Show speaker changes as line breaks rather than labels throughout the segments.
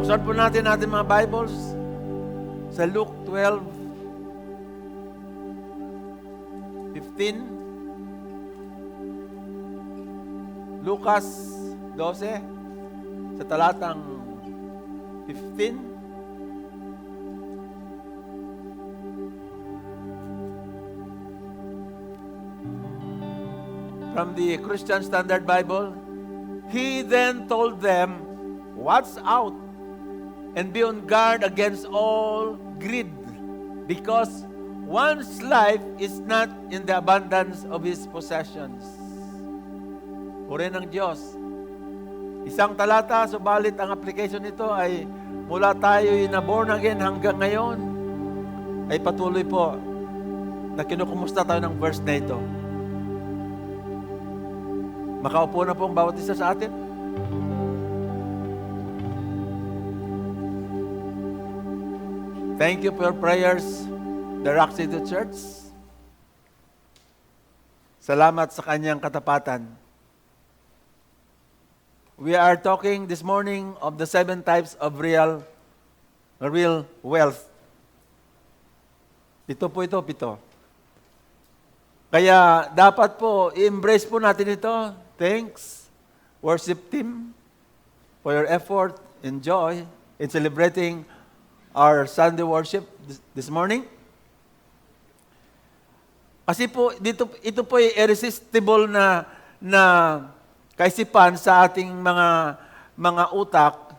Buksan po natin mga Bibles sa Luke 12:15. Lucas 12 sa talatang 15. From the Christian Standard Bible, he then told them, "Watch out and be on guard against all greed, because one's life is not in the abundance of his possessions." Puri ng Diyos. Isang talata, subalit ang application nito ay mula tayo na born again hanggang ngayon, ay patuloy po na kinukumusta tayo ng verse na ito. Makaupo na po ang bawat isa sa atin. Thank you for your prayers, the Rock City Church. Salamat sa kanyang katapatan. We are talking this morning of the 7 types of real wealth. Pito. Kaya dapat po, i-embrace po natin ito. Thanks, worship team, for your effort and joy in celebrating our Sunday worship this morning. Kasi po, ito po ay irresistible na kaisipan sa ating mga utak.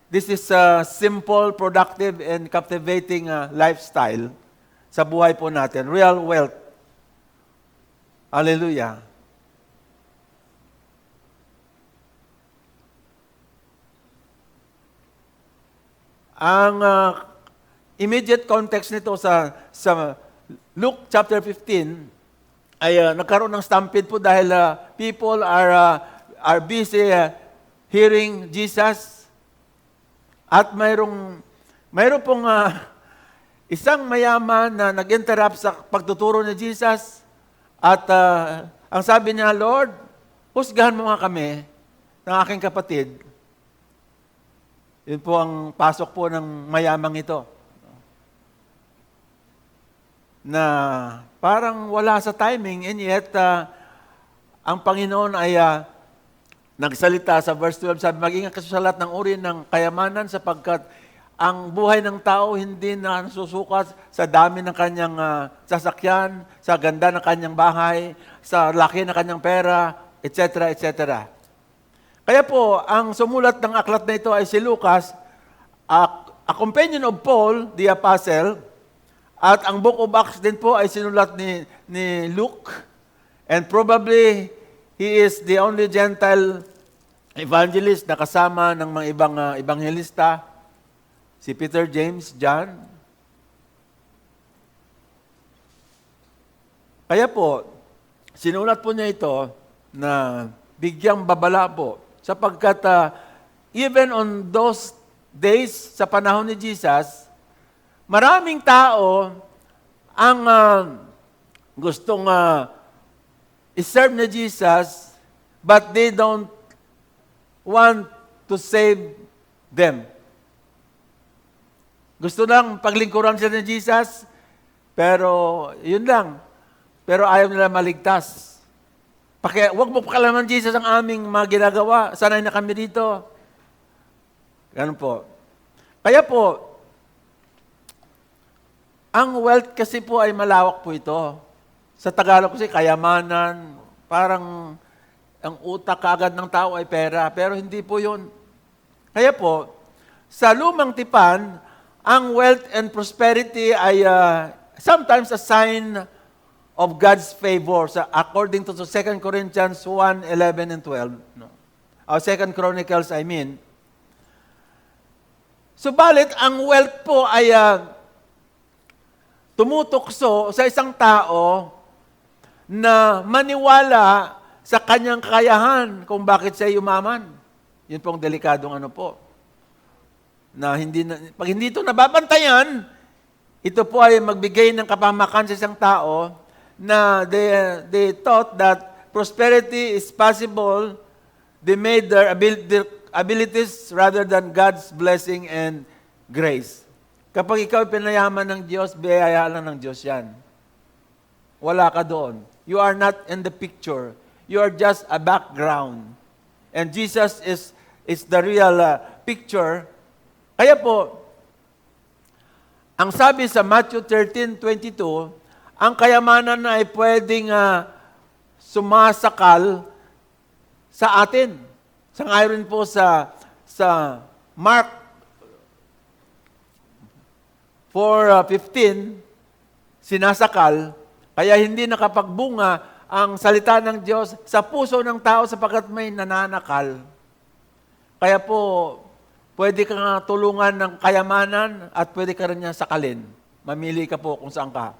This is a simple, productive, and captivating lifestyle sa buhay po natin. Real wealth. Hallelujah. Ang immediate context nito sa Luke chapter 15 ay nagkaroon ng stampede po dahil people are busy hearing Jesus. At mayroon pong isang mayaman na nag-interrupt sa pagtuturo ni Jesus. At ang sabi niya, "Lord, husgahan mo nga kami ng aking kapatid." Yun po ang pasok po ng mayamang ito. Na parang wala sa timing, and yet ang Panginoon ay nagsalita sa verse 12, sabi, "Mag-ingat ka sa lahat ng uri ng kayamanan sapagkat ang buhay ng tao hindi na nasusukat sa dami ng kanyang sasakyan, sa ganda ng kanyang bahay, sa laki ng kanyang pera, etc., etc." Kaya po, ang sumulat ng aklat na ito ay si Lucas, a companion of Paul, the apostle, at ang Book of Acts din po ay sinulat ni Luke, and probably he is the only Gentile evangelist na kasama ng mga ibang evangelista, si Peter, James, John. Kaya po, sinulat po niya ito na bigyang babala po, sapagkat even on those days, sa panahon ni Jesus, maraming tao ang gustong i-serve ni Jesus, but they don't want to save them. Gusto lang paglingkuran sila ni Jesus, pero yun lang. Pero ayaw nila maligtas. Huwag mo pakalaman, Jesus, ang aming mga ginagawa. Sanay na kami dito. Ganun po. Kaya po, ang wealth kasi po ay malawak po ito. Sa Tagalog kasi kayamanan, parang ang utak kaagad ng tao ay pera. Pero hindi po yun. Kaya po, sa lumang tipan, ang wealth and prosperity ay sometimes a sign of God's favor, according to 2 Corinthians 1:11 and 12. No? 2 Chronicles, I mean. Subalit, ang wealth po ay tumutukso sa isang tao na maniwala sa kanyang kakayahan kung bakit siya yumaman. Yun pong delikadong po. Pag hindi ito nababantayan, ito po ay magbigay ng kapahamakan sa isang tao na they thought that prosperity is possible. They made their abilities rather than God's blessing and grace. Kapag ikaw pinayaman ng Diyos, biyaya lang ng Diyos yan. Wala ka doon. You are not in the picture. You are just a background. And Jesus is the real picture. Kaya po, ang sabi sa Matthew 13:22, ang kayamanan ay pwedeng sumasakal sa atin. Sangayon po sa Mark 4:15, sinasakal, kaya hindi nakapagbunga ang salita ng Diyos sa puso ng tao sapagkat may nananakal. Kaya po, pwede ka nga tulungan ng kayamanan at pwede ka rin niya sakalin. Mamili ka po kung saan ka.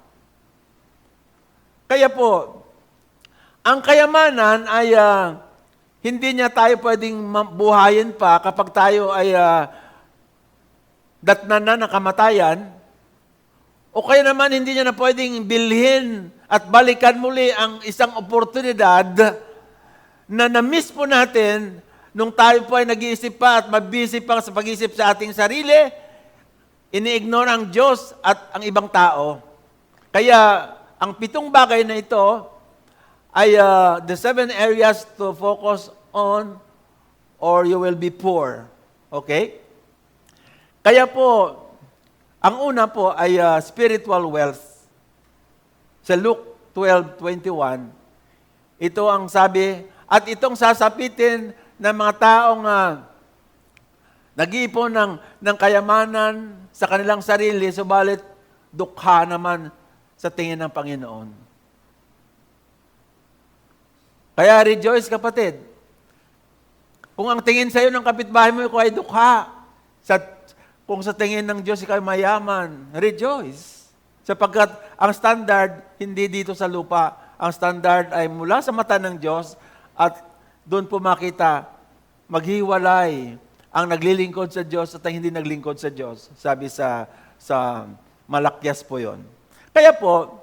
Kaya po, ang kayamanan ay hindi niya tayo pwedeng buhayin pa kapag tayo ay datnan na ng kamatayan, o kaya naman hindi niya na pwedeng bilhin at balikan muli ang isang oportunidad na na-miss po natin nung tayo po ay nag-iisip pa at mabisi pa sa pag-iisip sa ating sarili, ini-ignore ang Diyos at ang ibang tao. Kaya ang 7 bagay na ito ay the 7 areas to focus on or you will be poor. Okay? Kaya po, ang una po ay spiritual wealth. Sa Luke 12:21, ito ang sabi, at itong sasapitin ng mga taong nag-iipon ng kayamanan sa kanilang sarili, subalit dukha naman sa tingin ng Panginoon. Kaya rejoice, kapatid. Kung ang tingin sa iyo ng kapitbahay mo ay dukha, kung sa tingin ng Diyos ikaw mayaman, rejoice. Sapagkat ang standard hindi dito sa lupa. Ang standard ay mula sa mata ng Diyos at doon po makita maghiwalay ang naglilingkod sa Diyos at ang hindi naglingkod sa Diyos. Sabi sa Malakyas po yon. Kaya po,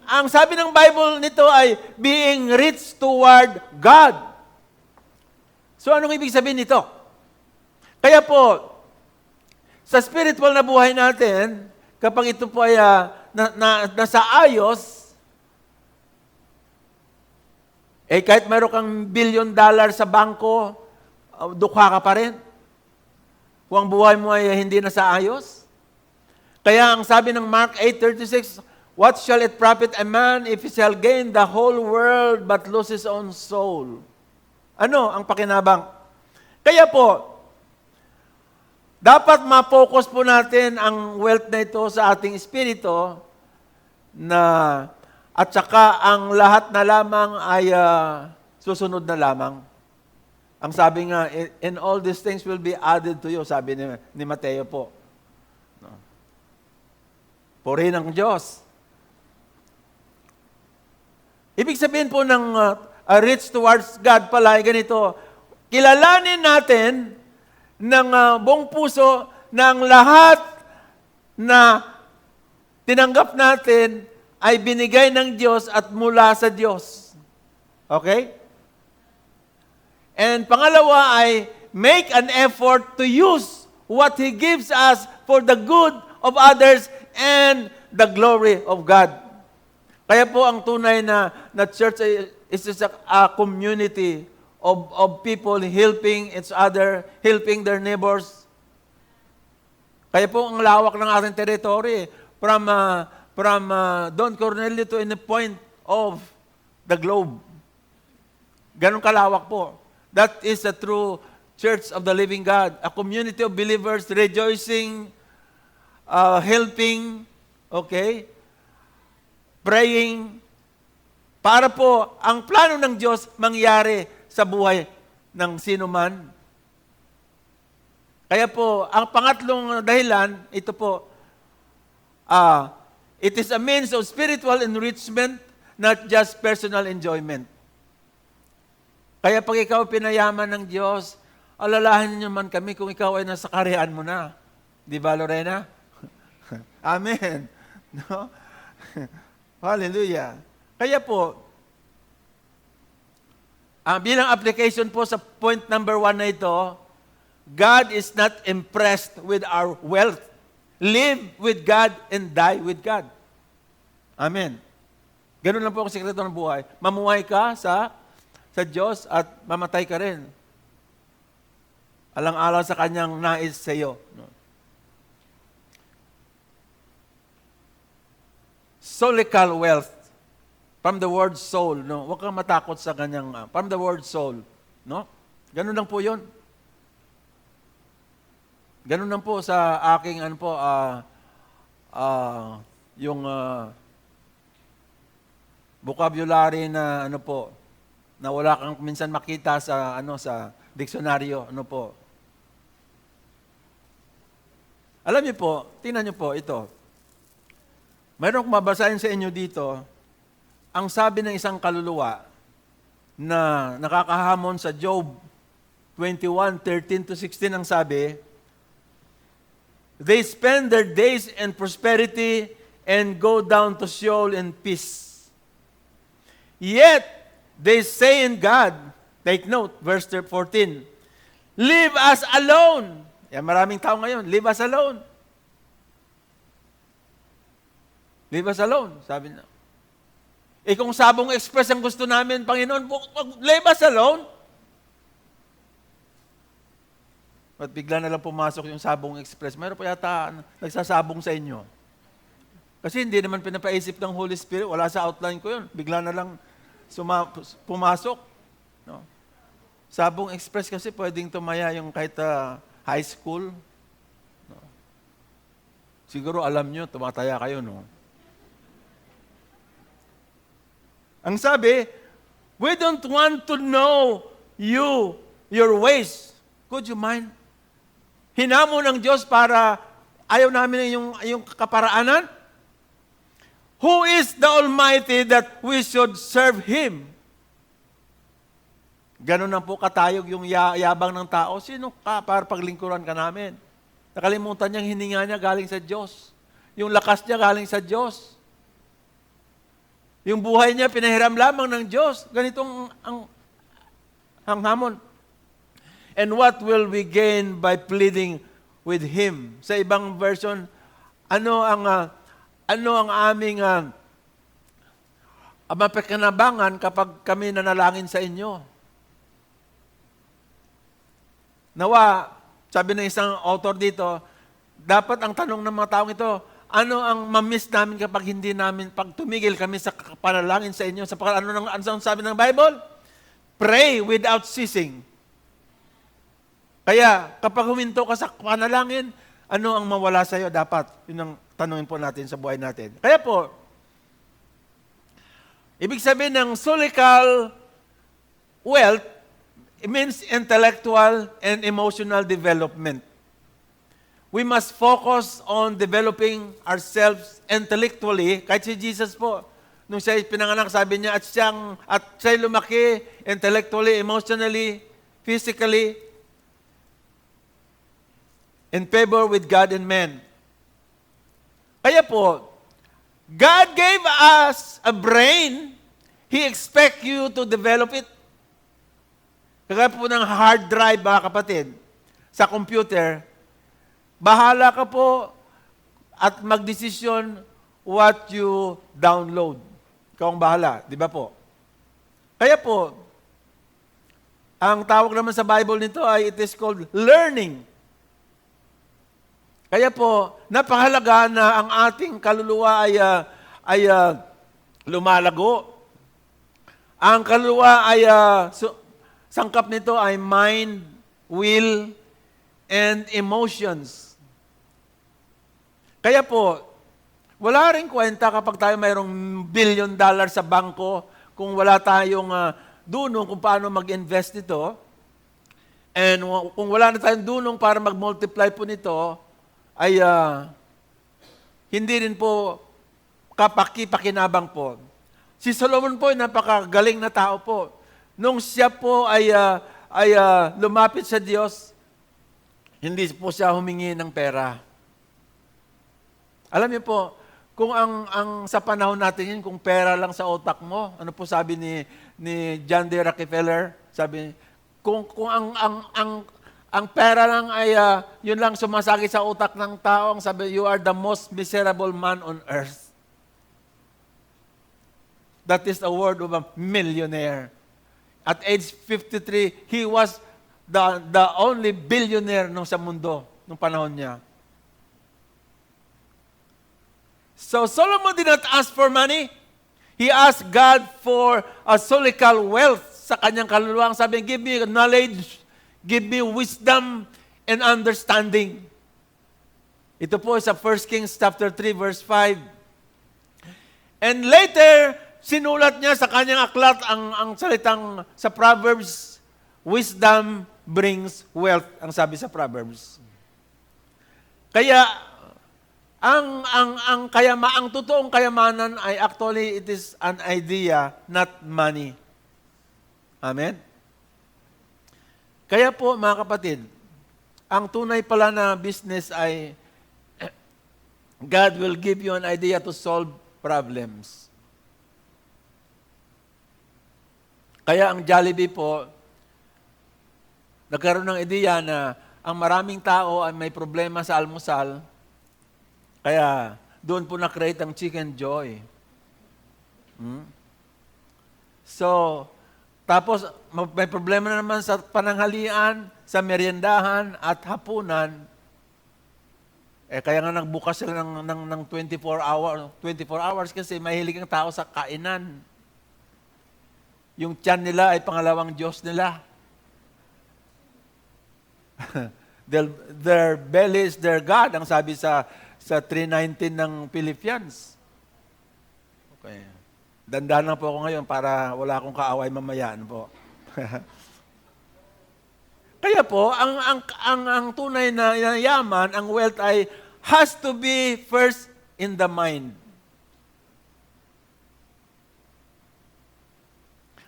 ang sabi ng Bible nito ay being rich toward God. So anong ibig sabihin nito? Kaya po, sa spiritual na buhay natin, kapag ito po ay nasa ayos, kahit mayroon kang $1 billion sa bangko, dukha ka pa rin. Kung ang buhay mo ay hindi nasa ayos. Kaya ang sabi ng Mark 8:36, what shall it profit a man if he shall gain the whole world but lose his own soul? Ano ang pakinabang? Kaya po, dapat ma-focus po natin ang wealth na ito sa ating espiritu at saka ang lahat na lamang ay susunod na lamang. Ang sabi nga, in all these things will be added to you, sabi ni Mateo po. Purihin ang Diyos. Ibig sabihin po ng rich towards God pala ay ganito, kilalanin natin ng buong puso na ang lahat na tinanggap natin ay binigay ng Diyos at mula sa Diyos. Okay? And pangalawa ay make an effort to use what He gives us for the good of others and the glory of God. Kaya po ang tunay na church is a community of people helping each other, helping their neighbors. Kaya po ang lawak ng ating territory from Don Cornelio to any point of the globe. Ganun kalawak po. That is a true church of the living God. A community of believers rejoicing, helping, okay, praying, para po ang plano ng Diyos mangyari sa buhay ng sino man. Kaya po, ang pangatlong dahilan, ito po, it is a means of spiritual enrichment, not just personal enjoyment. Kaya pag ikaw pinayaman ng Diyos, alalahanin niyo man kami kung ikaw ay nasa kaharian mo na. Di ba, Lorena? Amen. No? Hallelujah. Kaya po, Bilang application po sa point number 1 na ito, God is not impressed with our wealth. Live with God and die with God. Amen. Ganun lang po ang sikreto ng buhay. Mamuhay ka sa Diyos at mamatay ka rin. Alang-alang sa kanyang nais sa iyo. No? Solical wealth. From the word soul. No? Huwag kang matakot sa kanyang, from the word soul. No? Ganun lang po yun. Ganun lang po sa aking yung vocabulary na na wala kang minsan makita sa sa diksyonaryo, po. Alam niyo po, tingnan niyo po ito. Mayroon akong mabasahin sa inyo dito, ang sabi ng isang kaluluwa na nakakahamon sa Job 21:13-16 ang sabi, they spend their days in prosperity and go down to Sheol in peace. Yet, they say in God, take note, verse 14, leave us alone. Yan, maraming tao ngayon, leave us alone. Leave us alone, sabi na. Kung Sabong Express ang gusto namin, Panginoon, leave us alone. At bigla na lang pumasok yung Sabong Express. Mayroon pa yata nagsasabong sa inyo. Kasi hindi naman pinapaisip ng Holy Spirit. Wala sa outline ko yun. Bigla na lang pumasok. No? Sabong Express kasi pwedeng tumaya yung kahit high school. No? Siguro alam nyo, tumataya kayo, no? Ang sabi, we don't want to know your ways. Could you mind? Hinamo ng Diyos para ayaw namin yung kaparaanan? Who is the Almighty that we should serve Him? Ganun na po katayog yung yabang ng tao. Sino ka para paglingkuran ka namin? Nakalimutan niyang hininga niya galing sa Diyos. Yung lakas niya galing sa Diyos. Yung buhay niya pinahiram lamang ng Diyos. Ganitong ang hamon. And what will we gain by pleading with Him? Sa ibang version, ano ang aming mapakinabangan kapag kami nanalangin sa inyo? Nawa, sabi ng isang author dito, dapat ang tanong ng mga taong ito, ano ang mamiss namin kapag pag tumigil kami sa panalangin sa inyo? Ano sabi ng Bible? Pray without ceasing. Kaya, kapag huminto ka sa panalangin, ano ang mawala sa iyo dapat? Yun ang tanungin po natin sa buhay natin. Kaya po, ibig sabihin ng solical wealth, it means intellectual and emotional development. We must focus on developing ourselves intellectually. Kahit si Jesus po, nung siya pinanganak, sabi niya, at siya lumaki intellectually, emotionally, physically, in favor with God and men. Kaya po, God gave us a brain. He expects you to develop it. Kaya po ng hard drive, mga kapatid, sa computer, bahala ka po at magdesisyon what you download. Ikaw ang bahala, di ba po? Kaya po, ang tawag naman sa Bible nito ay it is called learning. Kaya po, napakahalaga na ang ating kaluluwa ay lumalago. Ang kaluluwa ay, sangkap nito ay mind, will, and emotions. Kaya po, wala rin kwenta kapag tayo mayroong $1 billion sa bangko kung wala tayong dunong kung paano mag-invest nito. And kung wala na tayong dunong para mag-multiply po nito, ay hindi rin po kapaki-pakinabang po. Si Solomon po ay napakagaling na tao po. Nung siya po ay lumapit sa Diyos, hindi po siya humingi ng pera. Alam niyo po, Kung ang sa panahon natin yun, kung pera lang sa utak mo, ano po sabi ni John D. Rockefeller? Sabi, kung ang pera lang ay yun lang sumasagi sa utak ng tao, ang sabi, you are the most miserable man on earth. That is the word of a millionaire. At age 53, he was the only billionaire nung sa mundo, nung panahon niya. So Solomon did not ask for money. He asked God for a solical wealth sa kanyang kaluluwa. Sabi, give me knowledge, give me wisdom and understanding. Ito po sa 1 Kings chapter 3 verse 5. And later, sinulat niya sa kanyang aklat ang salitang sa Proverbs, wisdom brings wealth, ang sabi sa Proverbs. Kaya ang totoong kayamanan ay actually it is an idea, not money. Amen? Kaya po mga kapatid, ang tunay pala na business ay God will give you an idea to solve problems. Kaya ang Jollibee po, nagkaroon ng ideya na ang maraming tao ay may problema sa almusal, kaya doon po na-create ang Chicken Joy. So, tapos may problema na naman sa pananghalian, sa meriendahan at hapunan. Kaya nga nagbukas sila ng 24 hours kasi mahilig ang tao sa kainan. Yung tiyan nila ay pangalawang Diyos nila. Their belly is their God, ang sabi sa 3:19 ng Philippians. Okay. Dandahan lang po ako ngayon para wala akong kaaway mamaya. Ano po? Kaya po, ang tunay na yaman, ang wealth ay has to be first in the mind.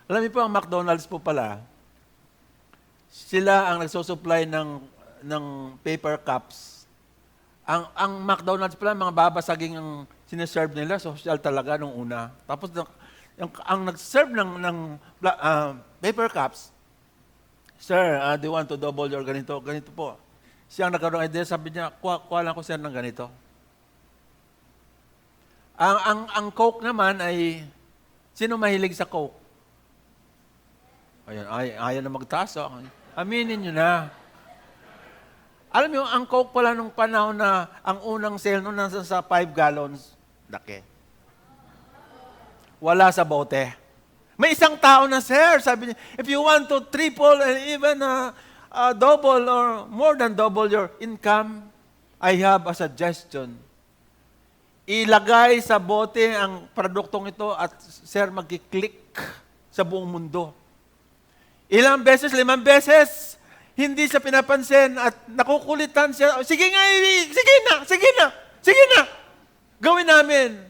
Alam niyo po, ang McDonald's po pala, sila ang nagsusupply ng paper cups. Ang McDonald's pala, mga babasaging ang sineserve nila, social talaga nung una. Tapos, ang nag-serve ng paper cups, sir, do you want to double your ganito? Ganito po. Siya ang nagkaroon ng idea, sabi niya, kuha lang ko sir ng ganito. Ang Coke naman ay, sino mahilig sa Coke? Ayan, ayaw na magtaas. Aminin nyo na. Alam mo, ang Coke pala nung panahon na ang unang sale noon nasa sa 5 gallons, laki. Wala sa bote. May isang tao na, sir, sabi niya, if you want to triple and even double or more than double your income, I have a suggestion. Ilagay sa bote ang produktong ito at, sir, magkiklik sa buong mundo. Ilang beses, 5 beses, hindi siya pinapansin at nakukulitan siya. Sige na. Gawin namin.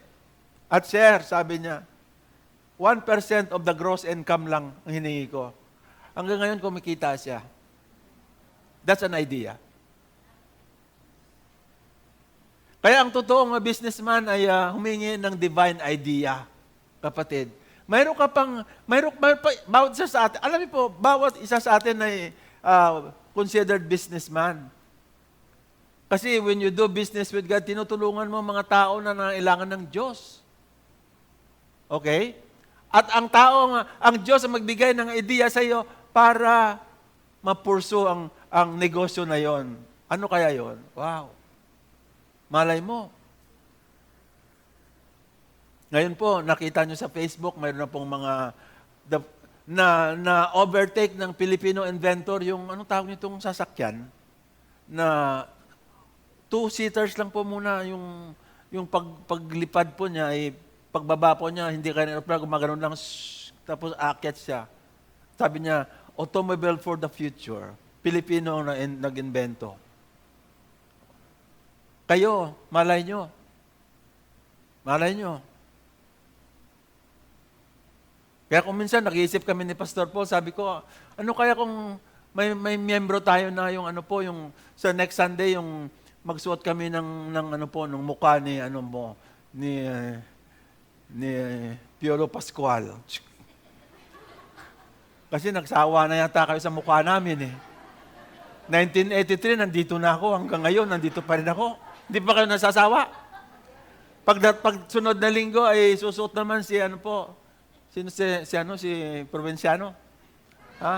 At sir, sabi niya, 1% of the gross income lang ang hiningi ko. Hanggang ngayon kumikita siya. That's an idea. Kaya ang totoong businessman ay humingi ng divine idea, kapatid. Mayroon pa, bawat isa sa atin, alam niyo po, bawat isa sa atin ay considered businessman. Kasi when you do business with God, tinutulungan mo mga tao na nangailangan ng Diyos. Okay? At ang Diyos ang magbigay ng idea sa iyo para mapursu ang negosyo na yon. Ano kaya yon? Wow. Malay mo. Ngayon po, nakita nyo sa Facebook, mayroon na pong mga na overtake ng Filipino inventor yung, anong tawag nitong sasakyan, na 2-seaters lang po muna yung paglipad po niya, pagbaba po niya, hindi kaya gumagano'n lang, tapos aakyat siya. Sabi niya, automobile for the future. Pilipino ang nag-invento. Kayo, malay nyo. Kaya kung minsan nag-iisip kami ni Pastor Paul, sabi ko, ano kaya kung may miyembro tayo na yung sa next Sunday, yung magsuot kami ng mukha ni ni Piolo Pascual. Kasi nagsawa na yata kayo sa mukha namin eh. 1983, nandito na ako. Hanggang ngayon, nandito pa rin ako. Hindi pa kayo nasasawa? Pag sunod na linggo ay susuot naman si ano po, si Provinciano? Ha?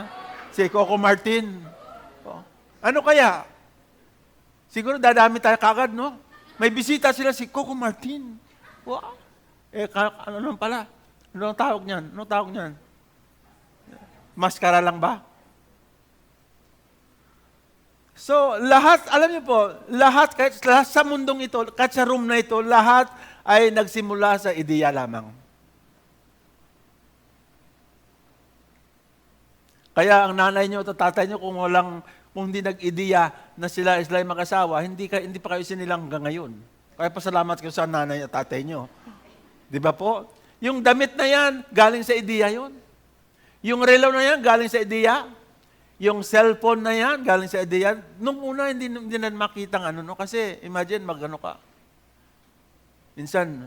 Si Coco Martin. Oh. Ano kaya? Siguro dadami tayo kagad, no? May bisita sila si Coco Martin. Wow. Ano naman pala? Ano tawag niyan? Ano tawag niyan? Maskara lang ba? So, lahat, alam niyo po, lahat sa mundong ito, kahit sa room na ito, lahat ay nagsimula sa ideya lamang. Kaya ang nanay niyo at tatay niyo, kung hindi nag-ideya na sila ay mag-asawa, hindi pa kayo sinilang hanggang ngayon. Kaya pasalamat kayo sa nanay at tatay niyo. Di ba po? Yung damit na yan, galing sa ideya yon. Yung relo na yan, galing sa ideya. Yung cellphone na yan, galing sa ideya. Nung una, hindi na makita ng no? Kasi imagine, mag-ano ka. Minsan,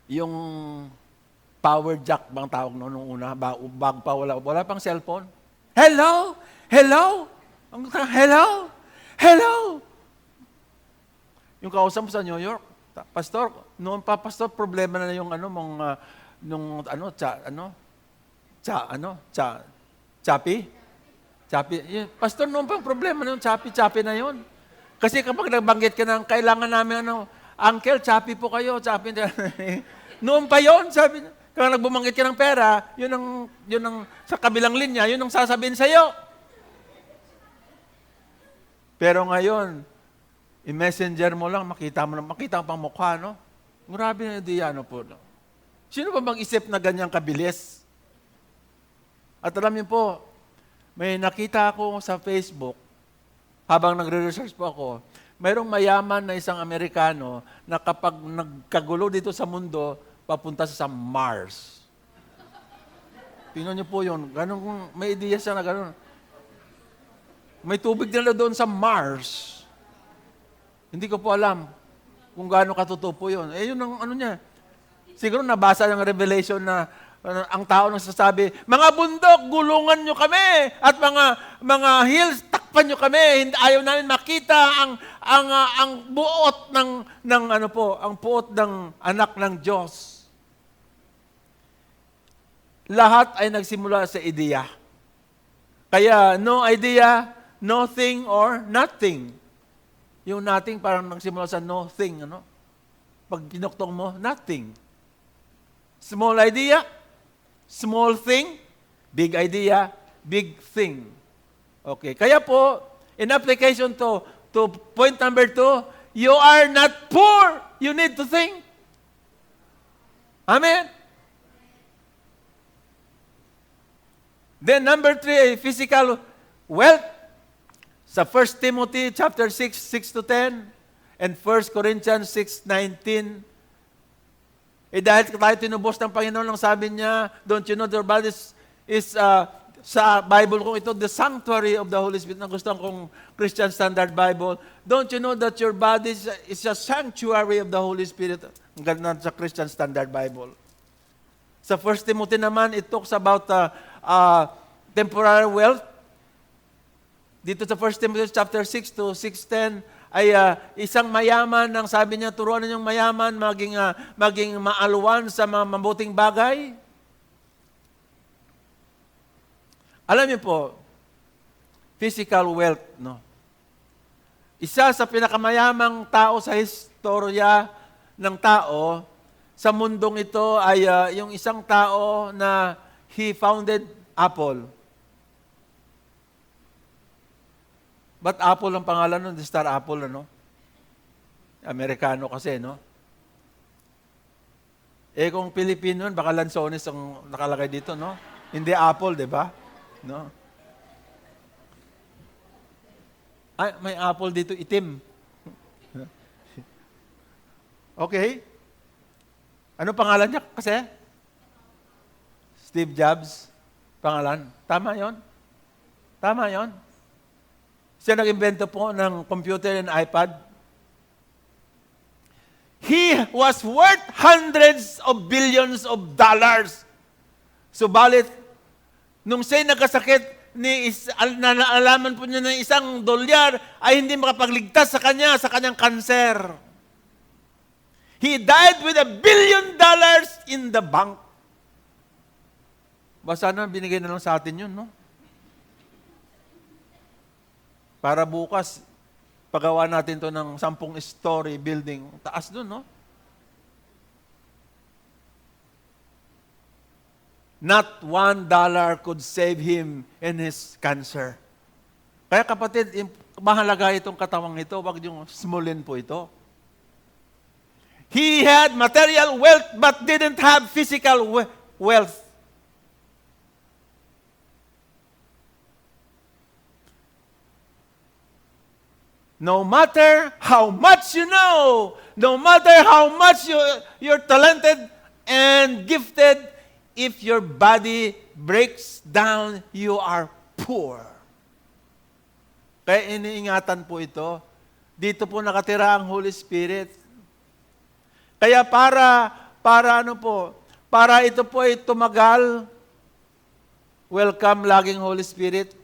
yung power jack bang tawag nung una, bago pa wala pang cellphone. Hello? Hello? Hello? Hello? Yung kausap mo sa New York, Pastor, noon pa, Pastor, problema na yung Chappy? Pastor, noon pang problema na yung Chappy na yun. Kasi kapag nagbanggit ka ng kailangan namin Uncle, Chappy po kayo, Chappy. Noon pa yun, sabi niya. Kaya nagbumanggit ka ng pera, yun ang sa kabilang linya, yun ang sasabihin sa'yo. Pero ngayon, i-messenger mo lang, makita mo pang mukha, no? Grabe na idea, po. No? Sino ba mag-isip na ganyang kabilis? At alam niyo po, may nakita ako sa Facebook, habang nagre-research po ako, mayroong mayaman na isang Amerikano na kapag nagkagulo dito sa mundo, papunta sa Mars. Tingnan niyo po yun. Ganun, may ideya siya na ganun. May tubig nila doon sa Mars. Hindi ko po alam kung gaano katotoo po yun. Yun ang ano niya. Siguro nabasa ng Revelation na ang tao nagsasabi, mga bundok, gulungan nyo kami. At mga hills, takpan nyo kami. Ayaw namin makita ang buot ang buot ng anak ng Diyos. Lahat ay nagsimula sa ideya. Kaya no idea, nothing or nothing. Yung nothing parang nagsimula sa nothing, ano? Pag pinuktong mo, nothing. Small idea, small thing, big idea, big thing. Okay, kaya po, in application to point number 2, you are not poor. You need to think. Amen? Then number 3, physical wealth. Sa 1 Timothy chapter 6, 6-10, and 1 Corinthians 6:19, dahil tayo tinubos ng Panginoon, ang sabi niya, don't you know your body is sa Bible kong ito, the sanctuary of the Holy Spirit, na gusto kong Christian Standard Bible. Don't you know that your body is a sanctuary of the Holy Spirit? Ang ganda sa Christian Standard Bible. Sa 1 Timothy naman, it talks about temporary wealth. Dito sa 1 Timothy chapter 6 to 6:10, ay isang mayaman, ang sabi niya, turuan ninyong mayaman, maging maalwan sa mga mabuting bagay. Alam niyo po, physical wealth, no? Isa sa pinakamayamang tao sa historya ng tao, sa mundong ito ay yung isang tao na he founded Apple. Ba't Apple ang pangalan nun? The Star Apple, ano? Amerikano kasi, no? Kung Pilipino, baka Lanzones ang nakalagay dito, no? Hindi Apple, di ba? No? Ay, may Apple dito, itim. Okay. Ano pangalan niya kasi? Steve Jobs. Pangalan. Tama yon? Tama yon? Siya nag-invento po ng computer and iPad. He was worth hundreds of billions of dollars. Subalit, nung siya'y nagkasakit, nalaman po niya ng $1 ay hindi makapagligtas sa kanyang kanser. He died with $1 billion in the bank. Sana binigay na lang sa atin yun, no? Para bukas, pagawa natin to ng 10-story building. Taas dun, no? Not $1 could save him in his cancer. Kaya kapatid, mahalaga itong katawang ito. Wag yung smallin po ito. He had material wealth but didn't have physical wealth. No matter how much you know, no matter how much you're talented and gifted, if your body breaks down, you are poor. Kaya iniingatan po ito. Dito po nakatira ang Holy Spirit. Kaya para ito po ay tumagal, welcome laging Holy Spirit.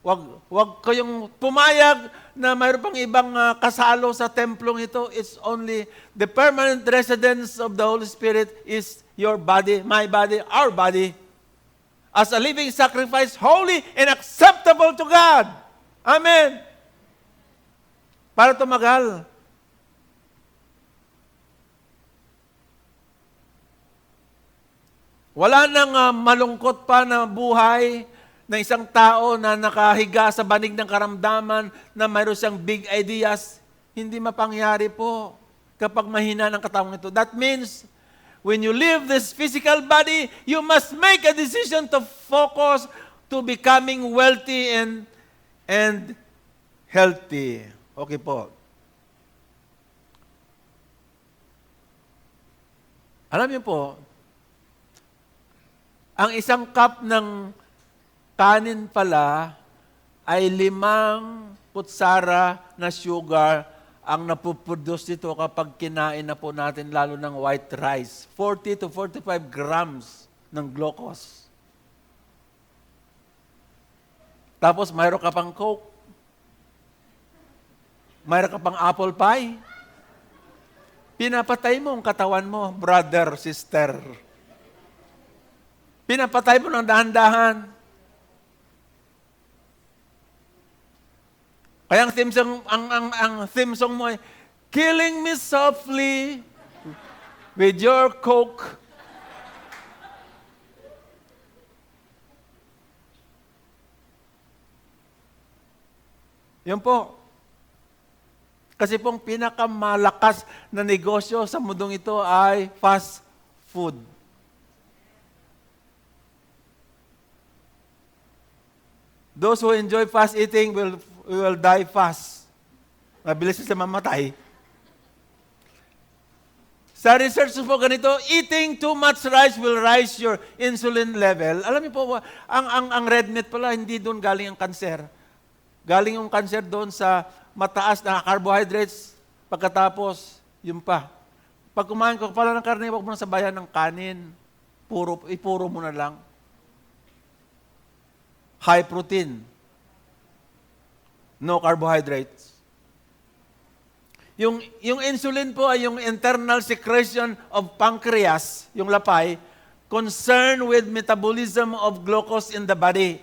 Wag kayong pumayag na mayroon pang ibang kasalo sa templong ito. It's only the permanent residence of the Holy Spirit is your body, my body, our body, as a living sacrifice, holy and acceptable to God. Amen. Para tumagal. Wala nang malungkot pa na buhay ng isang tao na nakahiga sa banig ng karamdaman na mayroon siyang big ideas. Hindi mapangyari po kapag mahina ng katawang ito. That means, when you leave this physical body, you must make a decision to focus to becoming wealthy and healthy. Okay po. Alam niyo po, ang isang cup ng kanin pala ay 5 kutsara na sugar ang napuproduce dito kapag kinain na po natin, lalo ng white rice. 40 to 45 grams ng glucose. Tapos mayroon ka pang Coke. Mayroon ka pang apple pie. Pinapatay mo ang katawan mo, brother, sister. Pinapatay mo ng dahan-dahan. Kaya ang theme song mo ay, killing me softly with your Coke. Yan po. Kasi pong pinakamalakas na negosyo sa mundong ito ay fast food. Those who enjoy fast eating will die fast. Mabilis sila mamatay. Sa research po ganito, eating too much rice will rise your insulin level. Alam niyo po, ang red meat pala, hindi doon galing ang kanser. Galing yung kanser doon sa mataas na carbohydrates, pagkatapos, yun pa. Pag kumain ko pala ng karne, huwag mo na sabayan ng kanin. Ipuro mo na lang. High protein. No carbohydrates. Yung insulin po ay yung internal secretion of pancreas, yung lapay, concerned with metabolism of glucose in the body.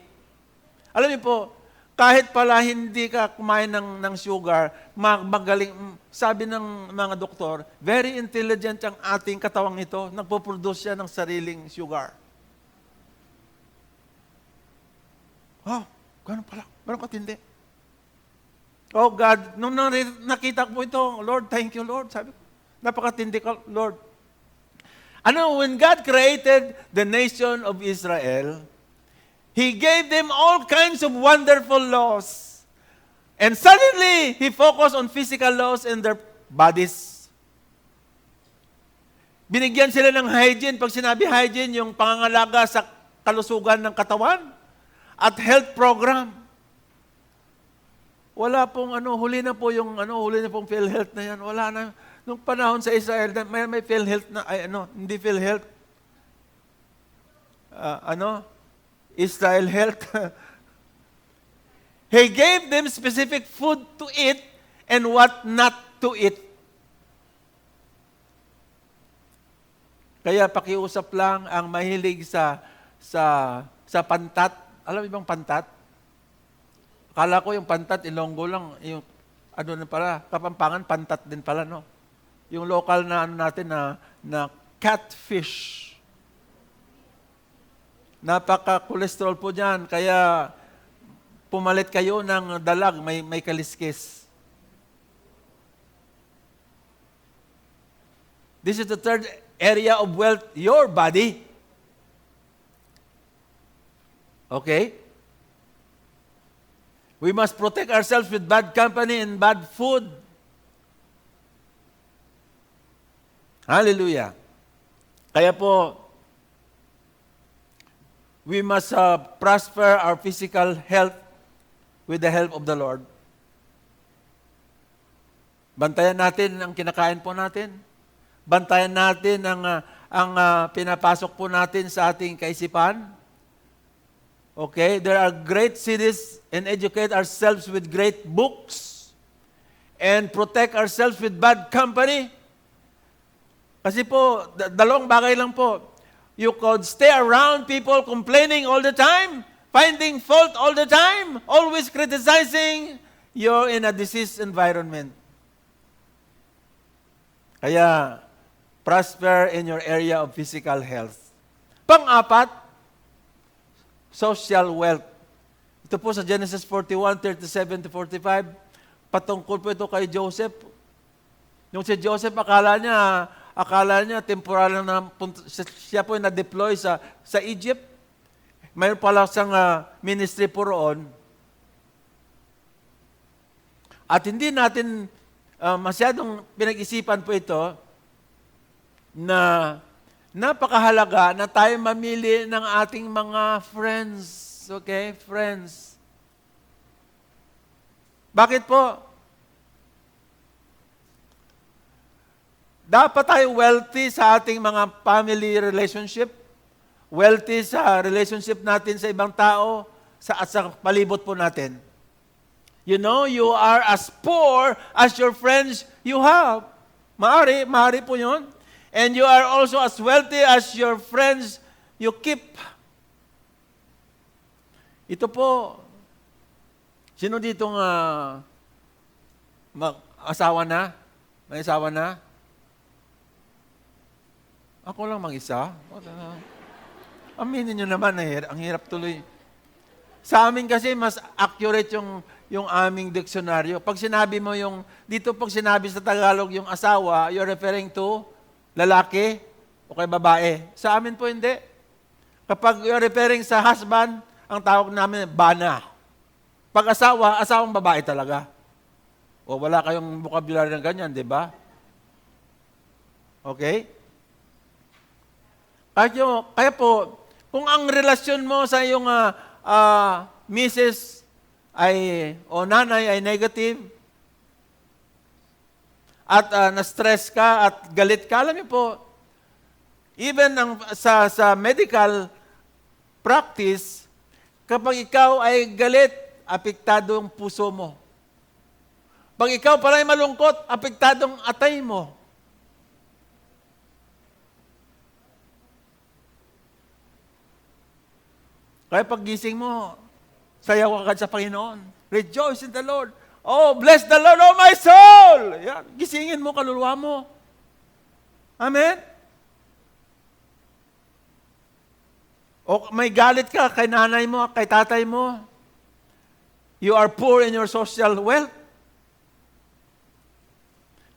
Alam niyo po, kahit pala hindi ka kumain ng sugar, magaling, sabi ng mga doktor, very intelligent ang ating katawang ito, nagpo-produce siya ng sariling sugar. Oh, ganun pala. Ganun katindi. Oh God, nung nakita ko ito, Lord, thank you, Lord. Sabi ko, napakatindi ka, Lord. When God created the nation of Israel, He gave them all kinds of wonderful laws. And suddenly, He focused on physical laws in their bodies. Binigyan sila ng hygiene. Pag sinabi hygiene, yung pangangalaga sa kalusugan ng katawan at health program. Wala pong huli na pong PhilHealth na yan. Wala na. nung panahon sa Israel, may PhilHealth na, hindi PhilHealth, Israel Health. He gave them specific food to eat and what not to eat. Kaya pakiusap lang ang mahilig sa pantat. Alam mo bang pantat? Akala ko yung pantat, Ilonggo lang. Yung, na pala, Kapampangan, pantat din pala, no? Yung local na natin na catfish. Napaka-cholesterol po dyan. Kaya pumalit kayo ng dalag, may kaliskis. This is the third area of wealth, your body. Okay? We must protect ourselves with bad company and bad food. Hallelujah. Kaya po, we must prosper our physical health with the help of the Lord. Bantayan natin ang kinakain po natin. Bantayan natin ang pinapasok po natin sa ating kaisipan. Okay? There are great cities and educate ourselves with great books and protect ourselves with bad company. Kasi po, dalawang bagay lang po. You could stay around people complaining all the time, finding fault all the time, always criticizing. You're in a diseased environment. Kaya, prosper in your area of physical health. Pang-apat, social wealth. Ito po sa Genesis 41:37-45, patungkol po ito kay Joseph. Yung si Joseph, akala niya temporal na siya po na-deploy sa Egypt. Mayroon pala siyang ministry po roon. At hindi natin masyadong pinag-isipan po ito na napakahalaga na tayo mamili ng ating mga friends. Okay? Friends. Bakit po? Dapat tayo wealthy sa ating mga family relationship, wealthy sa relationship natin sa ibang tao, at sa palibot po natin. You know, you are as poor as your friends you have. Maari po yun. And you are also as wealthy as your friends you keep. Ito po, sino ditong asawa na? May asawa na? Ako lang mag-isa? Aminin nyo naman, ang hirap tuloy. Sa amin kasi, mas accurate yung aming diksyonaryo. Pag sinabi mo pag sinabi sa Tagalog yung asawa, you're referring to lalaki o kay babae. Sa amin po hindi. Kapag you're referring sa husband, ang tawag namin, bana. Pag asawang babae talaga. O wala kayong vocabulary ng ganyan, di ba? Okay? Kaya po, kung ang relasyon mo sa iyong misis o nanay ay negative, at na-stress ka at galit ka, alam niyo po, even sa medical practice, kapag ikaw ay galit, apektado ang puso mo. Pag ikaw pala'y malungkot, apektado ang atay mo. Kaya paggising mo, sayaw agad sa Panginoon. Rejoice in the Lord. Oh, bless the Lord, oh my soul! Yan, gisingin mo, kaluluwa mo. Amen? O may galit ka kay nanay mo, kay tatay mo. You are poor in your social wealth.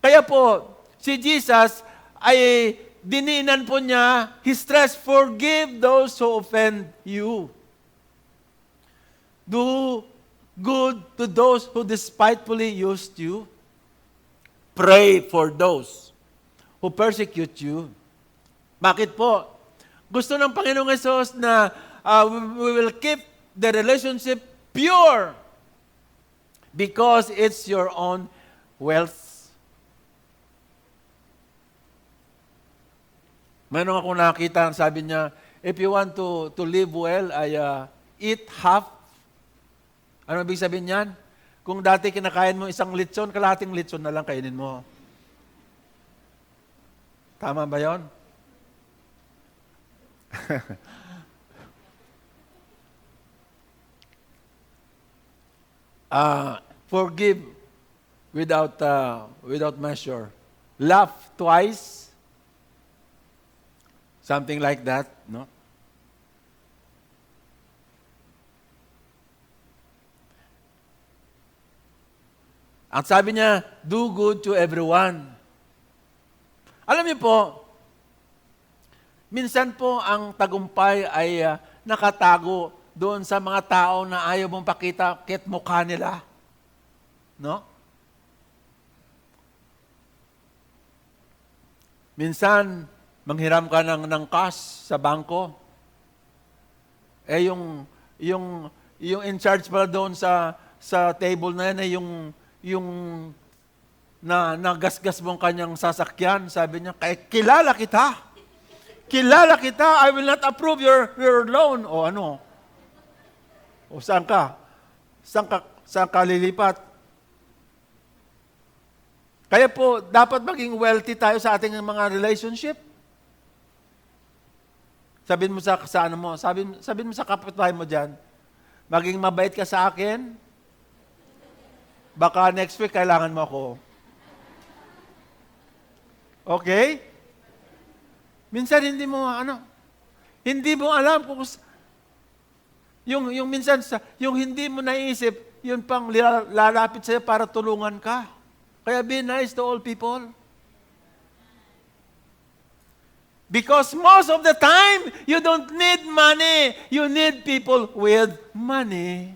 Kaya po, si Jesus ay diniinan po niya, His stress, forgive those who offend you. Do good to those who despitefully used you. Pray for those who persecute you. Bakit po? Gusto ng Panginoong Hesus na we will keep the relationship pure because it's your own wealth. Mayroon akong nakita, sabi niya, if you want to live well, ay eat half. Ano ibig sabihin niyan? Kung dati kinakain mo isang litson, kalahating litson na lang kainin mo. Tama ba yon? Forgive without measure. Laugh twice. Something like that, no? Ang sabi niya, do good to everyone. Alam niyo po, minsan po ang tagumpay ay nakatago doon sa mga tao na ayaw mong pakita kahit mukha nila. No? Minsan, manghiram ka ng cash sa bangko. Yung in charge pala doon sa table na yan ay yung nagasgas mong kanyang sasakyan. Sabi niya, kilala kita. Kilala kita. I will not approve your loan. O ano? O saan ka? Saan ka lilipat? Kaya po, dapat maging wealthy tayo sa ating mga relationship. Sabihin mo sa ano mo, sabihin mo sa kapitbahay mo diyan, maging mabait ka sa akin. Baka next week kailangan mo ako. Okay? Minsan hindi mo alam kung yung minsan yung hindi mo naisip, yun pang lalapit sa'yo para tulungan ka. Kaya be nice to all people. Because most of the time, you don't need money. You need people with money.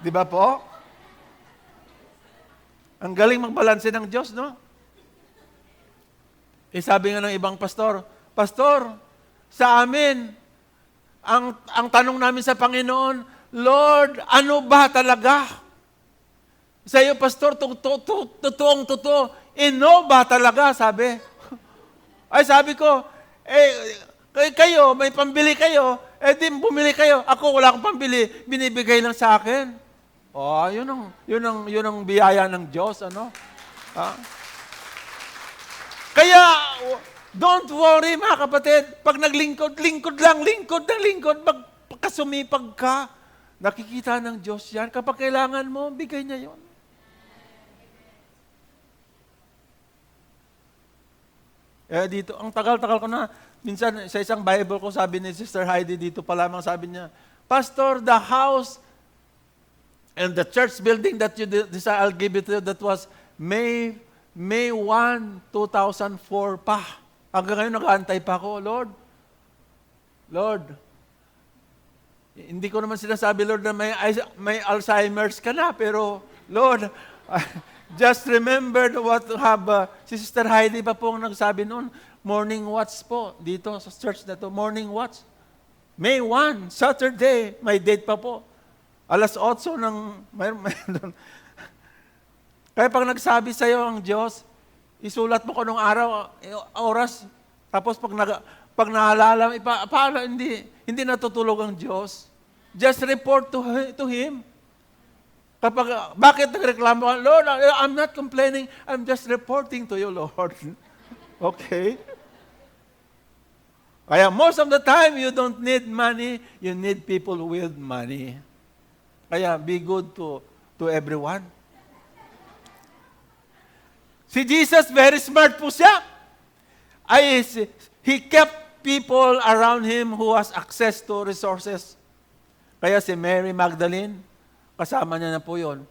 Di ba po? Ang galing magbalanse ng Diyos, no? Sabi nga ng ibang pastor, Pastor, sa amin, ang tanong namin sa Panginoon, Lord, ano ba talaga? Sa iyo, Pastor, totoong-totoo, ba talaga, sabi. Ay, sabi ko, kayo, may pambili kayo, di bumili kayo. Ako, wala akong pambili, binibigay lang sa akin. Yun ang biyaya ng Diyos, ano? Kaya, don't worry, mga kapatid. Pag naglingkod, lingkod, magkasumipag ka, nakikita ng Diyos yan. Kapag kailangan mo, bigay niya yon. Dito, ang tagal-tagal ko na, minsan sa isang Bible ko, sabi ni Sister Heidi dito pa lamang, sabi niya, Pastor, the house and the church building that you desire, I'll give it to you, that was May 1, 2004 pa. Hanggang ngayon, nag-aantay pa ako, Lord, hindi ko naman sinasabi, Lord, na may Alzheimer's ka na, pero, Lord, just remember what si Sister Heidi pa po ang nagsabi noon, morning watch po, dito sa church na to, morning watch. May 1, Saturday, may date pa po. 8:00 ng, mayroon. Kaya pag nagsabi sa'yo ang Diyos, isulat mo ko nung araw, oras, tapos pag naalala, paano hindi natutulog ang Diyos? Just report to Him. Bakit nagreklamo ka? Lord, I'm not complaining. I'm just reporting to you, Lord. Okay? Kaya most of the time, you don't need money. You need people with money. Kaya be good to everyone. Si Jesus, very smart po siya. He kept people around Him who has access to resources. Kaya si Mary Magdalene, kasama niya na po yun.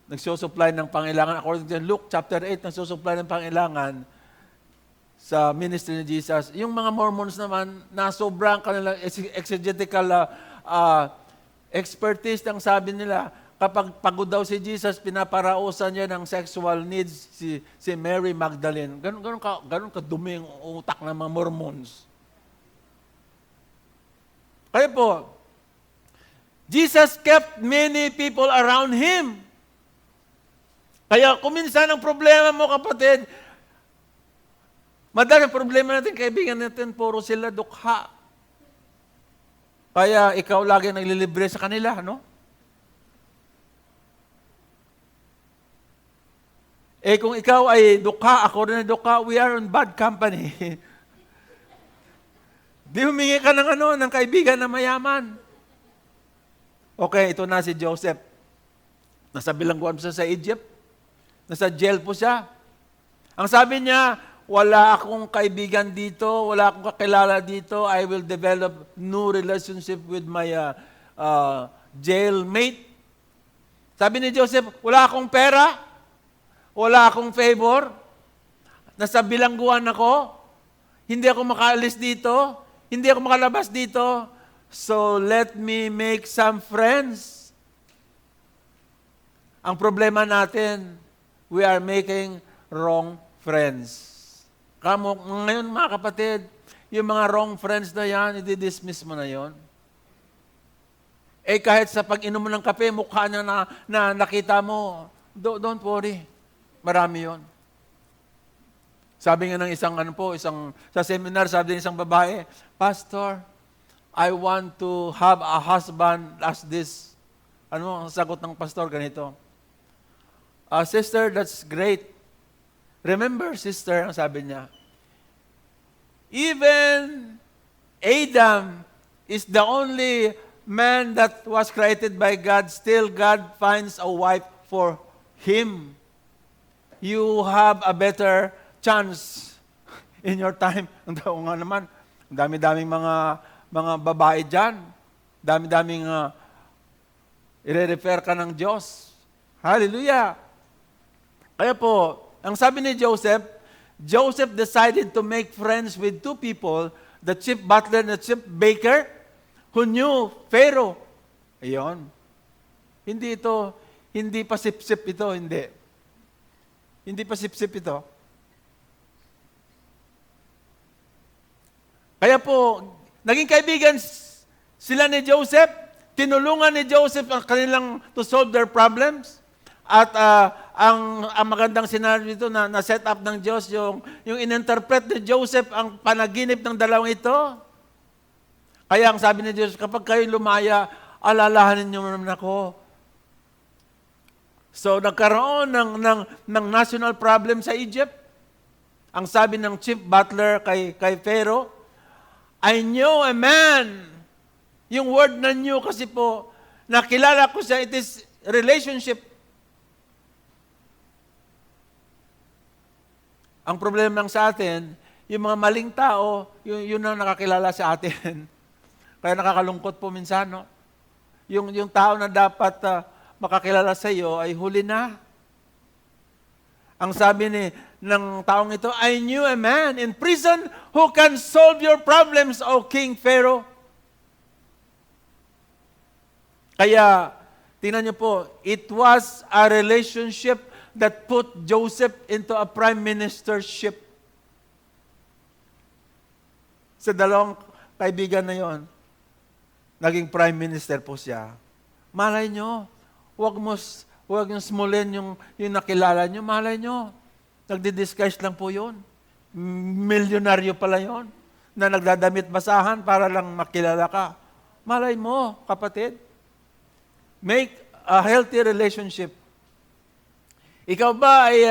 Nagsusupply ng pangailangan. According to Luke chapter 8, nagsusupply ng pangailangan sa ministry ni Jesus. Yung mga Mormons naman, nasobrang kanilang exegetical expertise ang sabi nila, kapag pagod daw si Jesus, pinaparausan niya ng sexual needs si Mary Magdalene. Ganun kadumi ang utak ng mga Mormons. Kaya po, Jesus kept many people around Him. Kaya kung minsan ang problema mo, kapatid, Madalang problema natin, kaibigan natin, puro sila dukha. Kaya ikaw lagi naglilibre sa kanila, no? Eh kung ikaw ay dukha, ako rin ay dukha, we are in bad company. Di humingi ka ng kaibigan na mayaman. Okay, ito na si Joseph. Nasa bilangguan po siya sa Egypt. Nasa jail po siya. Ang sabi niya, wala akong kaibigan dito, wala akong kakilala dito, I will develop new relationship with my jailmate. Sabi ni Joseph, wala akong pera, wala akong favor, nasa bilangguan ako, hindi ako makaalis dito, hindi ako makalabas dito, so let me make some friends. Ang problema natin, we are making wrong friends. Ngayon mga kapatid, yung mga wrong friends na yan, i-dismiss mo na yon. Eh kahit sa pag-inom mo ng kape, mukha niya na nakita mo, don't worry. Marami yon. Sabi nga ng sa seminar, sabi ng isang babae, Pastor, I want to have a husband as this. Ano ang sagot ng pastor? Ganito. Sister, that's great. Remember, sister, ang sabi niya, even Adam is the only man that was created by God, still God finds a wife for him. You have a better chance in your time. Ang nga naman, ang dami-daming mga babae dyan. Dami-daming i-refer ka ng Diyos. Hallelujah! Kaya po, ang sabi ni Joseph decided to make friends with two people, the chief butler and the chief baker, who knew Pharaoh. Ayun. Hindi pa sip-sip ito, hindi. Hindi pa sip-sip ito. Kaya po, naging kaibigan sila ni Joseph, tinulungan ni Joseph ang kanilang to solve their problems. At ang magandang scenario dito na set up ng Diyos, yung in-interpret ni Joseph ang panaginip ng dalawang ito. Kaya ang sabi ni Diyos, kapag kayo lumaya, alalahanin niyo naman ako. So nagkaroon ng national problem sa Egypt. Ang sabi ng chief butler kay Pharaoh, I knew a man. Yung word na knew kasi po, nakilala ko siya, it is relationship. Ang problema lang sa atin, yung mga maling tao, yun ang nakakilala sa atin. Kaya nakakalungkot po minsan, no? Yung tao na dapat makakilala sa iyo ay huli na. Ang sabi ng taong ito, I knew a man in prison who can solve your problems, O King Pharaoh. Kaya, tingnan niyo po, it was a relationship that put Joseph into a prime ministership. Sa dalawang kaibigan na yon, naging prime minister po siya. Malay nyo, huwag nyo smulin yung nakilala nyo. Malay nyo, nagdi-disguise lang po yun. Milyonaryo pala yon na nagdadamit basahan para lang makilala ka. Malay mo, kapatid. Make a healthy relationship. Ikaw ba ay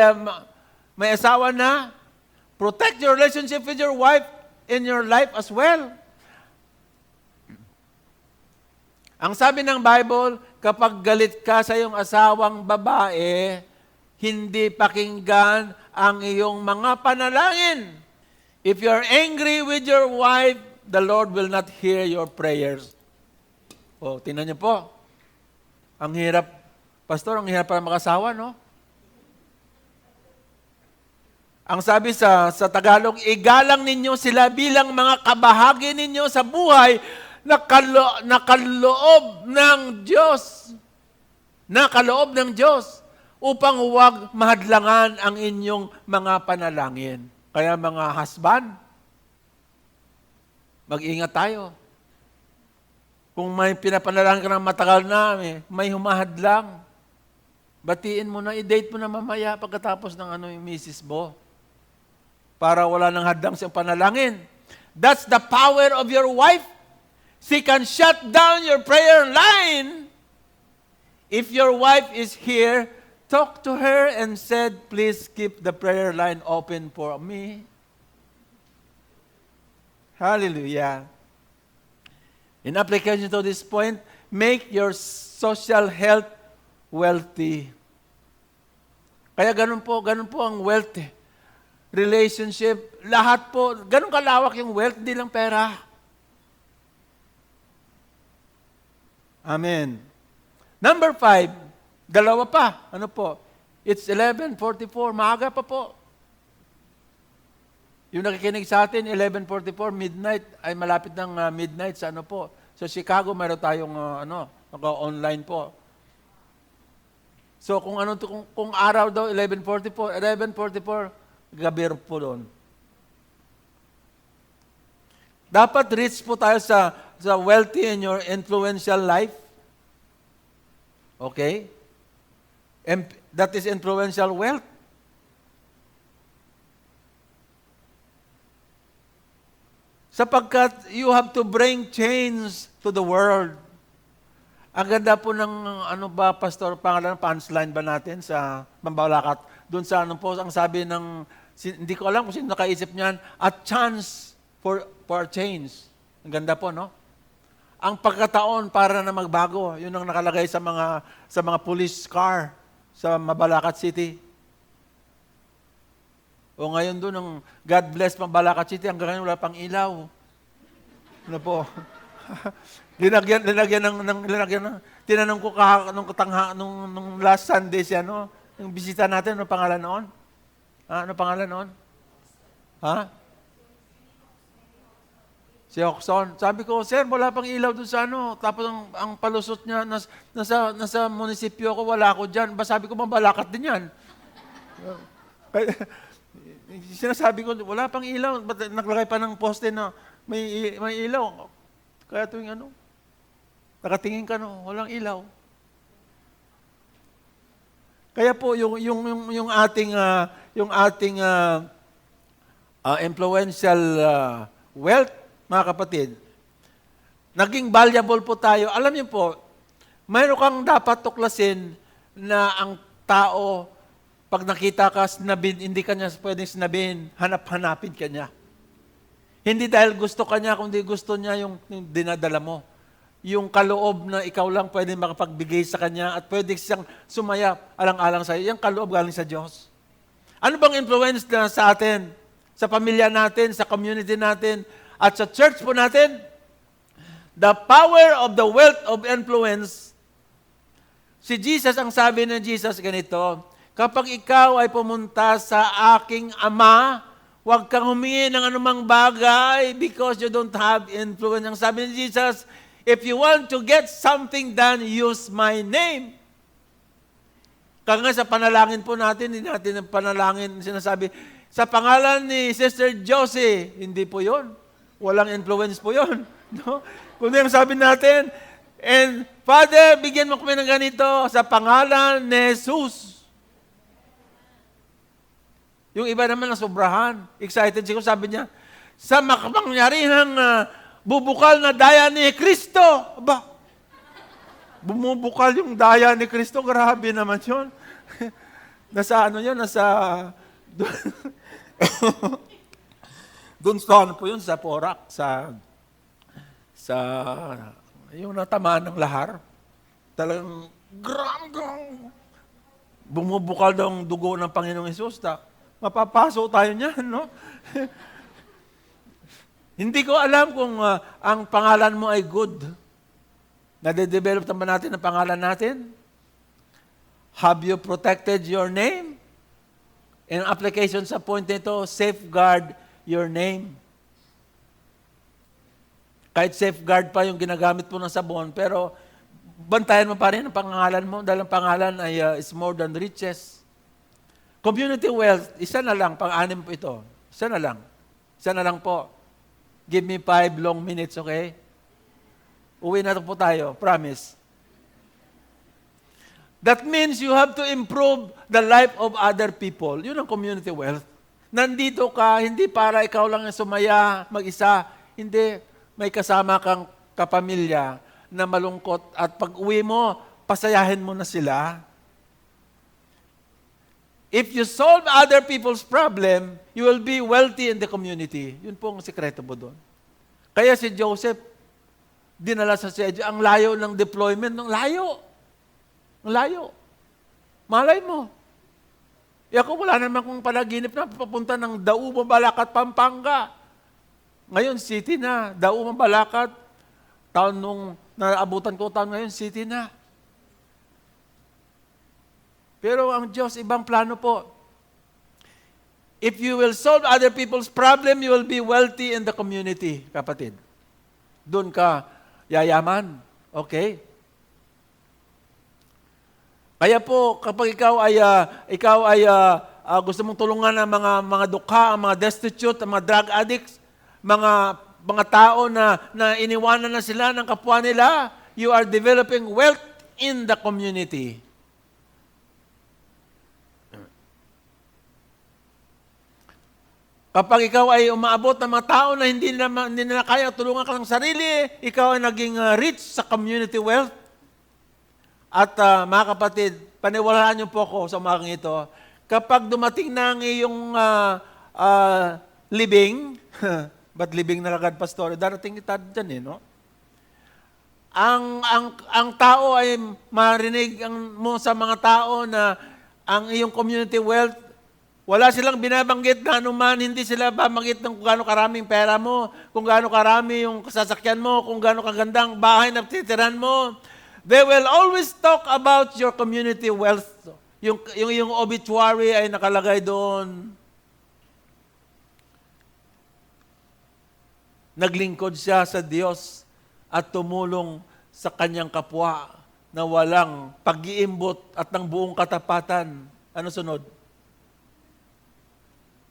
may asawa na? Protect your relationship with your wife in your life as well. Ang sabi ng Bible, kapag galit ka sa iyong asawang babae, hindi pakinggan ang iyong mga panalangin. If you're angry with your wife, the Lord will not hear your prayers. Tingnan niyo po. Ang hirap, Pastor, ang hirap para makasawa, no? Ang sabi sa Tagalog, igalang ninyo sila bilang mga kabahagi ninyo sa buhay na kaloob ng Diyos. Nakaloob ng Diyos upang huwag mahadlangan ang inyong mga panalangin. Kaya mga husband, mag-ingat tayo. Kung may pinapanalangin ka ng matagal na, may humahadlang, batiin mo na, i-date mo na mamaya pagkatapos ng yung misis mo. para wala nang hadlang sa panalangin. That's the power of your wife. She can shut down your prayer line. If your wife is here, talk to her and said, please keep the prayer line open for me. Hallelujah. In application to this point, make your social health wealthy. Kaya ganun po ang wealth. Relationship, lahat po, ganun kalawak yung wealth, hindi lang pera. Amen. Number 5, dalawa pa. Ano po? It's 11:44, maaga pa po. Yung nakikinig sa atin, 11:44, midnight, ay malapit ng midnight sa ano po. Sa Chicago, mayroon tayong naka-online po. So kung araw daw 11:44, gabi po doon. Dapat rich po tayo sa wealthy in your influential life. Okay? That is influential wealth. Sapagkat you have to bring change to the world. Ang ganda po ng, Pastor, pangalan, punchline ba natin sa Mambalakat? Doon sa ang sabi ng, hindi ko alam kung sino nakaisip niyan, a chance for change. Ang ganda po, no? Ang pagkataon para na magbago, yun ang nakalagay sa mga police car sa Mabalacat City. O ngayon doon, ang God bless Mabalacat City, hanggang ngayon wala pang ilaw. Ano po? linagyan ng, tinanong ko nung last Sunday siya, yung bisita natin, ano pangalan noon? Ano pangalan noon? Ha? Si Oxon. Sabi ko, sir, wala pang ilaw doon sa Tapos ang palusot niya, nasa munisipyo ko, wala ako dyan. Sabi ko, Mabalacat din yan. Sinasabi ko, wala pang ilaw. Ba't naglagay pa ng poste na may ilaw? Kaya tuwing nakatingin ka, walang ilaw. Kaya po yung ating influential wealth, mga kapatid, naging valuable po tayo. Alam niyo po, mayroon kang dapat tuklasin na ang tao, pag nakita ka, hindi ka niya pwedeng sinabin, hanap-hanapin ka niya. Hindi dahil gusto ka niya, kundi gusto niya yung dinadala mo. Yung kaloob na ikaw lang pwede makapagbigay sa kanya at pwede siyang sumaya alang-alang sa iyo. Yung kaloob galing sa Diyos. Ano bang influence na sa atin? Sa pamilya natin, sa community natin, at sa church po natin? The power of the wealth of influence. Si Jesus, ang sabi ng Jesus ganito, kapag ikaw ay pumunta sa aking Ama, huwag kang humingi ng anumang bagay because you don't have influence. Ang sabi ni Jesus, if you want to get something done, use my name. Kaya nga sa panalangin po natin, hindi natin ang panalangin sinasabi, sa pangalan ni Sister Josie, hindi po yon. Walang influence po yon. No? Kundi ang sabi natin, and Father, bigyan mo kami ng ganito sa pangalan ni Jesus. Yung iba naman na sobrahan. Excited siguro, sabi niya, sa makapangyarihang bubukal na daya ni Kristo. Aba, bumubukal yung daya ni Kristo, grabe naman yun. Nasa doon sa po yun, sa Porac, sa yung natamaan ng lahar. Talagang, bumubukal daw ang dugo ng Panginoong Hesus. Mapapaso tayo niyan, no? Hindi ko alam kung ang pangalan mo ay good. Nade-develop naman natin ang pangalan natin. Have you protected your name? In application sa point nito, safeguard your name. Kahit safeguard pa yung ginagamit mo ng sabon, pero bantayan mo pa rin ang pangalan mo dahil ang pangalan ay is more than riches. Community wealth, isa na lang, pang-anim po ito. Isa na lang po. Give me 5 long minutes, okay? Uwi na po tayo, promise. That means you have to improve the life of other people. Yun ang community wealth. Nandito ka, hindi para ikaw lang ang sumaya, mag-isa. Hindi, may kasama kang kapamilya na malungkot at pag uwi mo, pasayahin mo na sila. If you solve other people's problem, you will be wealthy in the community. Yun po ang sikreto mo doon. Kaya si Joseph, dinala sa Egypt, ang layo ng deployment, ng layo. Ang layo. Malay mo. Ako wala naman kong panaginip na papunta ng Dauma, Balakat, Pampanga. Ngayon, city na. Dauma, Balakat. Taon nung naabutan ko, taon ngayon, city na. Pero ang Diyos, ibang plano po. If you will solve other people's problem, you will be wealthy in the community, kapatid. Doon ka yayaman. Okay? Kaya po, kapag ikaw ay gusto mong tulungan ng mga dukha, ang mga destitute, ang mga drug addicts, mga tao na iniwanan na sila ng kapwa nila, you are developing wealth in the community. Kapag ikaw ay umaabot ng mga tao na hindi na kaya tulungan ka ng sarili, ikaw ay naging rich sa community wealth. At mga kapatid, paniwalaan niyo po ako sa umagang ito, kapag dumating na ang iyong libing, ba't libing na agad, pastor? Darating kita dyan no? Ang tao ay marinig mo sa mga tao na ang iyong community wealth, wala silang binabanggit na anuman, hindi sila babanggit ng kung gaano karaming pera mo, kung gaano karami yung sasakyan mo, kung gaano kagandang bahay na titiran mo. They will always talk about your community wealth. Yung obituary ay nakalagay doon. Naglingkod siya sa Diyos at tumulong sa kanyang kapwa na walang pag-iimbot at ng buong katapatan. Ano sunod?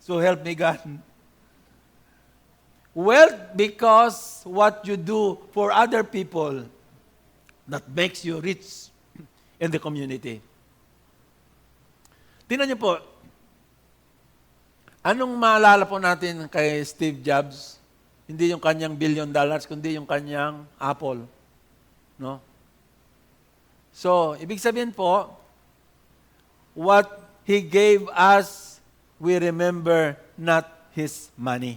So help me God. Wealth because what you do for other people that makes you rich in the community. Tingnan niyo po, anong maalala po natin kay Steve Jobs? Hindi yung kanyang $1 billion, kundi yung kanyang Apple. No? So, ibig sabihin po, what he gave us, we remember not his money.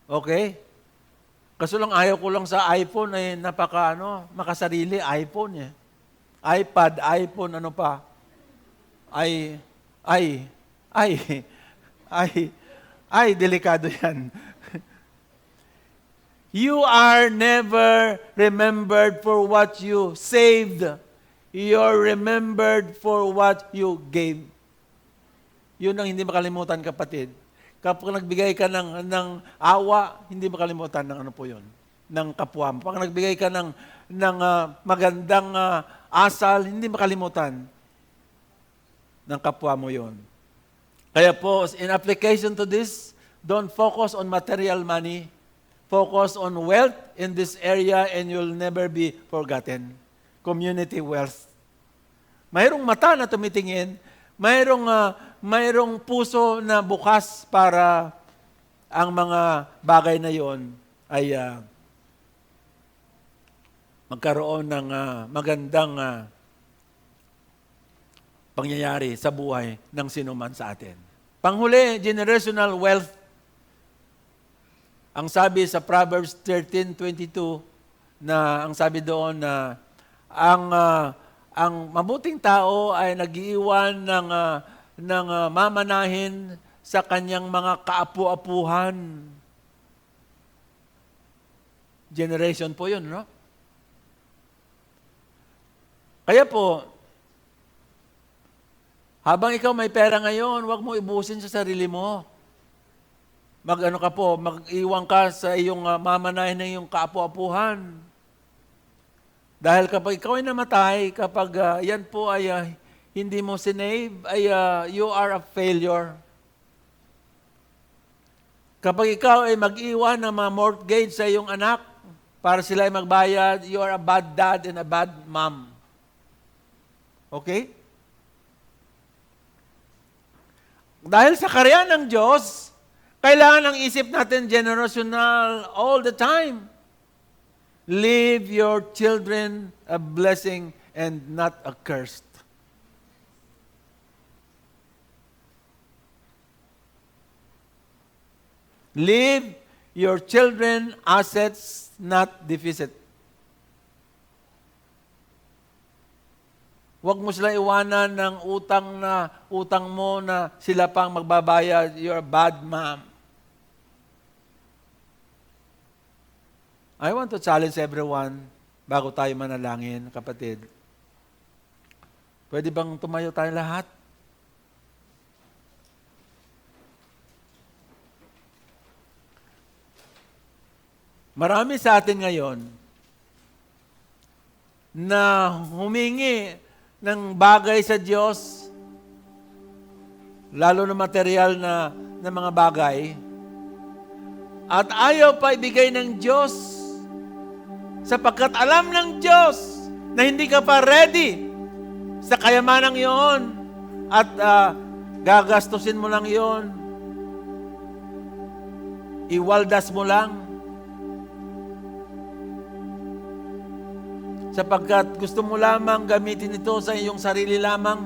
Okay? Kaso lang ayaw ko lang sa iPhone ay makasarili iPhone iPad, iPhone, ano pa? Delikado yan. You are never remembered for what you saved. You're remembered for what you gave. Yun ang hindi makalimutan, kapatid. Kapag nagbigay ka ng awa, hindi makalimutan ng ano po yun, ng kapwa mo. Pag nagbigay ka ng magandang asal, hindi makalimutan ng kapwa mo yun. Kaya po, in application to this, don't focus on material money. Focus on wealth in this area and you'll never be forgotten. Community wealth. Mayroong mata na tumitingin, mayroong puso na bukas para ang mga bagay na yon ay magkaroon ng magandang pangyayari sa buhay ng sinuman sa atin. Panghuli, generational wealth. Ang sabi sa Proverbs 13:22 na ang sabi doon na ang mabuting tao ay nag-iwan ng mamanahin sa kanyang mga kaapu-apuhan. Generation po yun, no? Kaya po, habang ikaw may pera ngayon, huwag mo ibusin sa sarili mo. Mag-iwan ka sa iyong mamanahin ng iyong kaapu-apuhan. Dahil kapag ikaw ay namatay, kapag yan po ay hindi mo sinave, ay you are a failure. Kapag ikaw ay mag-iwan ng mga mortgage sa iyong anak, para sila ay magbayad, you are a bad dad and a bad mom. Okay? Dahil sa karya ng Diyos, kailangan ang isip natin generational all the time. Leave your children a blessing and not a curse. Leave your children assets, not deficit. Huwag mo sila iwanan ng utang mo na sila pang magbabayad. You're a bad mom. I want to challenge everyone bago tayo manalangin, kapatid. Pwede bang tumayo tayo lahat? Marami sa atin ngayon na humingi ng bagay sa Diyos, lalo na material na mga bagay, at ayaw pa ibigay ng Diyos sapagkat alam ng Diyos na hindi ka pa ready sa kayamanang iyon at gagastusin mo lang iyon, iwaldas mo lang, sapagkat gusto mo lamang gamitin ito sa iyong sarili lamang.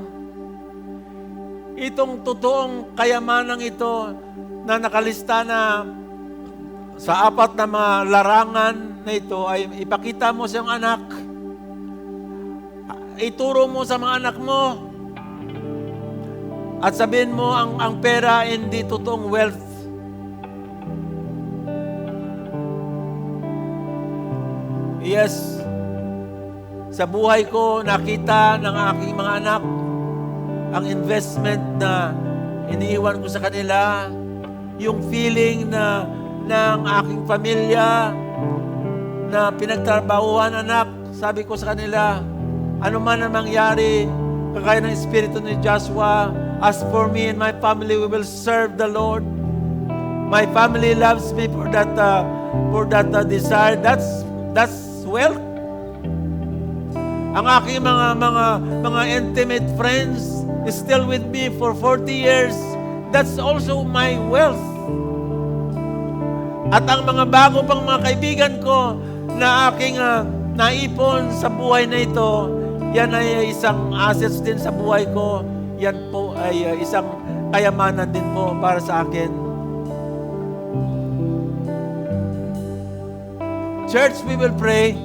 Itong totoong kayamanang ito na nakalista na sa 4 na mga larangan na ito ay ipakita mo sa iyong anak. Ituro mo sa mga anak mo. At sabihin mo ang pera hindi totoong wealth. Yes, sa buhay ko, nakita ng aking mga anak ang investment na iniiwan ko sa kanila, yung feeling na ng aking pamilya na pinagtrabahuan anak, sabi ko sa kanila, ano man ang mangyari, kagaya ng espiritu ni Joshua, as for me and my family, we will serve the Lord. My family loves me for that desire. That's wealth. Ang aking mga intimate friends is still with me for 40 years. That's also my wealth. At ang mga bago pang mga kaibigan ko na aking naipon sa buhay na ito, yan ay isang assets din sa buhay ko. Yan po ay isang kayamanan din po para sa akin. Church, we will pray.